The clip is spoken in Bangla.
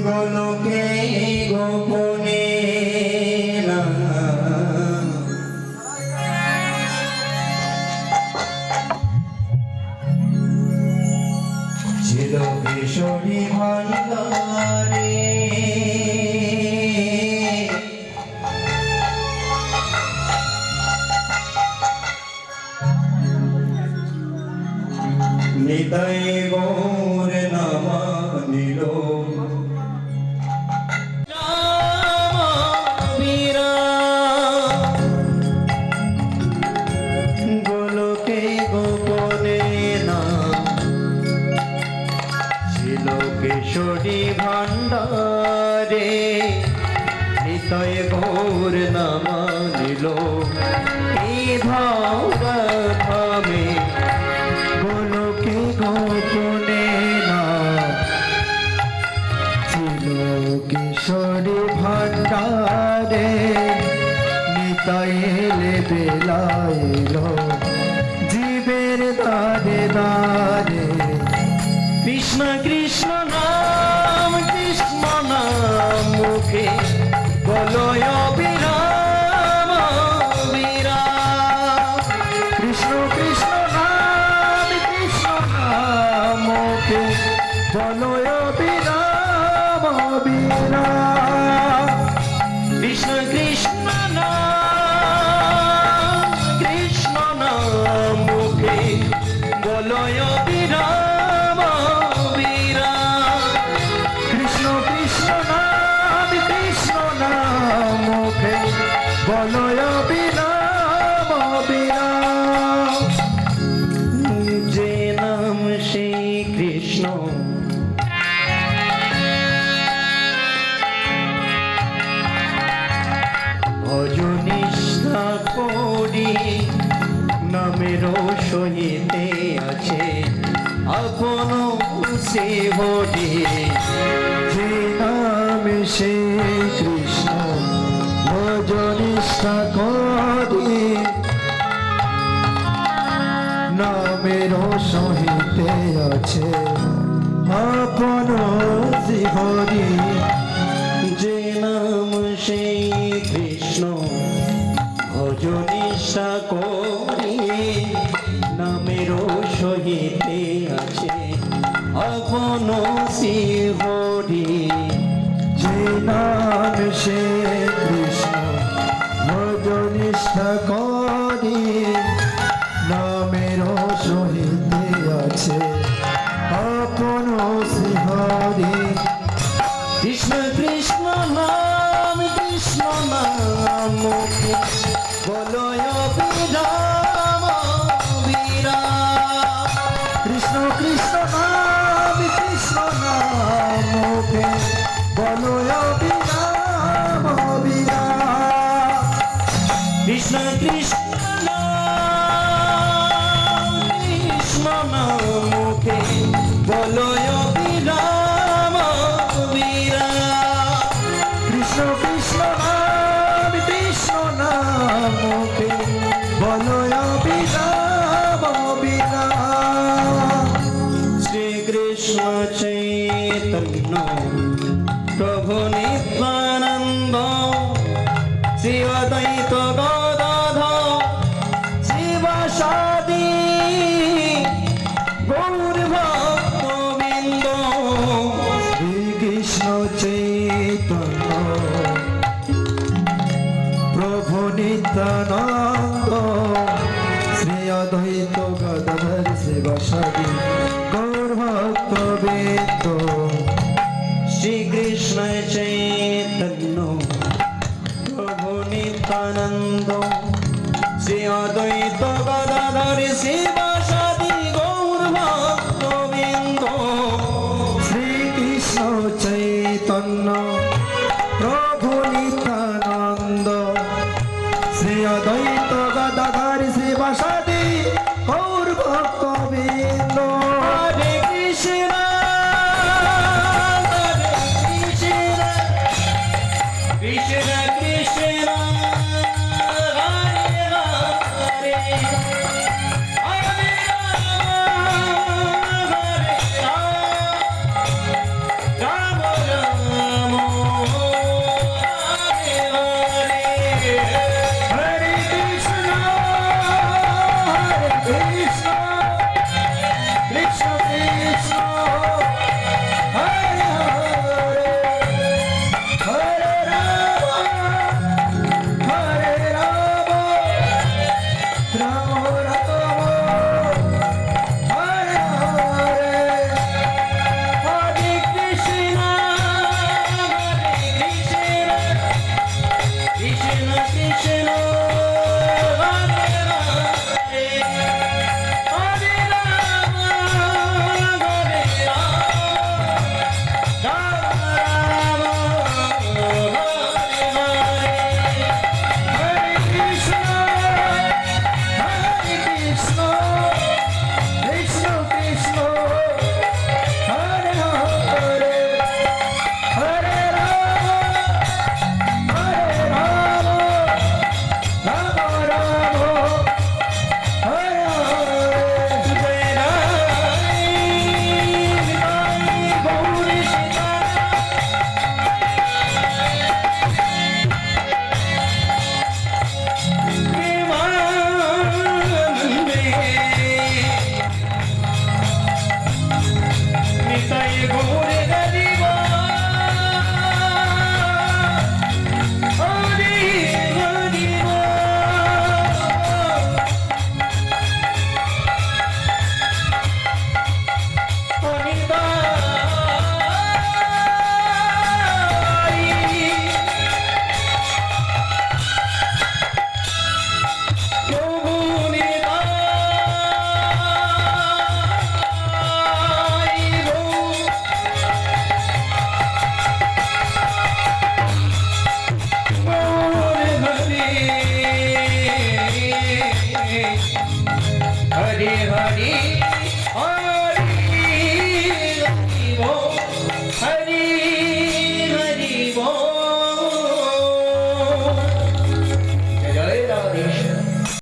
গোলকে গোপনে না ছিল কিশোরী ভান্ডারে নিতাই গৌর নামা নিল গোলকে গোপনে না ছিল কিশোরী ভান্ডারে নিতাই গৌর নামা নিল এই ভাবে গোলকে গোপনে না ছিল কিশোরী ভান্ডারে নিতাই এলে বেলা এলো জীবের দ্বারে দ্বারে কৃষ্ণ কৃষ্ণ নাম মুখে বলয় বিরাম বিরাম কৃষ্ণ কৃষ্ণ মুখে বলয় বিরাম বিরাম কৃষ্ণ কৃষ্ণ নাম মুখে বলয় বিরাম বিরাম কৃষ্ণ কৃষ্ণ নাম মুখে বলয় বিরাম বিরাম যে নাম সেই কৃষ্ণ ভজনিষ্ঠা করি নামের সহিতে আছে আপন সে হরি যে নাম সে কৃষ্ণ ভজনিষ্ঠা করি নামের সহিতে আছে আপন সে হরি যে নাম সেই কৃষ্ণ ভজনিষ্ঠা করি নামের সহিতে আছে আপন শ্রী হরি যে নাম সে কৃষ্ণ ভজনিষ্ঠা করি নামের সহিতে আছে আপন শ্রী হরি কৃষ্ণ কৃষ্ণ নাম মুখে বলয় বিরাম বিরাম কৃষ্ণ কৃষ্ণ নাম মুখে বলয় বিরাম বিরাম কৃষ্ণ কৃষ্ণ নাম মুখে বলয় বিরাম বিরাম কৃষ্ণ কৃষ্ণ নাম মুখে বলয় বিরাম বিরাম শ্রীকৃষ্ণ চৈতন্য প্রভু নিত্যানন্দ শ্রী অদ্বৈত গদাধর শিবাসাদি গৌর ভক্তবৃন্দ শ্রীকৃষ্ণ চৈতন্য প্রভু নিত্যানন্দ শ্রী অদ্বৈত গদাধর শিবাসাদি গৌর ভক্তবৃন্দ শ্রীকৃষ্ণ চৈতন্য প্রভু নিত্যানন্দ শ্রী অদ্বৈত গদাধর শিবাসাদি গৌর ভক্তবৃন্দ শ্রীকৃষ্ণ চৈতন্য প্রভু নিত্যানন্দ শ্রী অদ্বৈত গদাধর শিবাসাদি গৌর ভক্তবৃন্দ হরে কৃষ্ণ কৃষ্ণ কৃষ্ণ হরে হরে জয়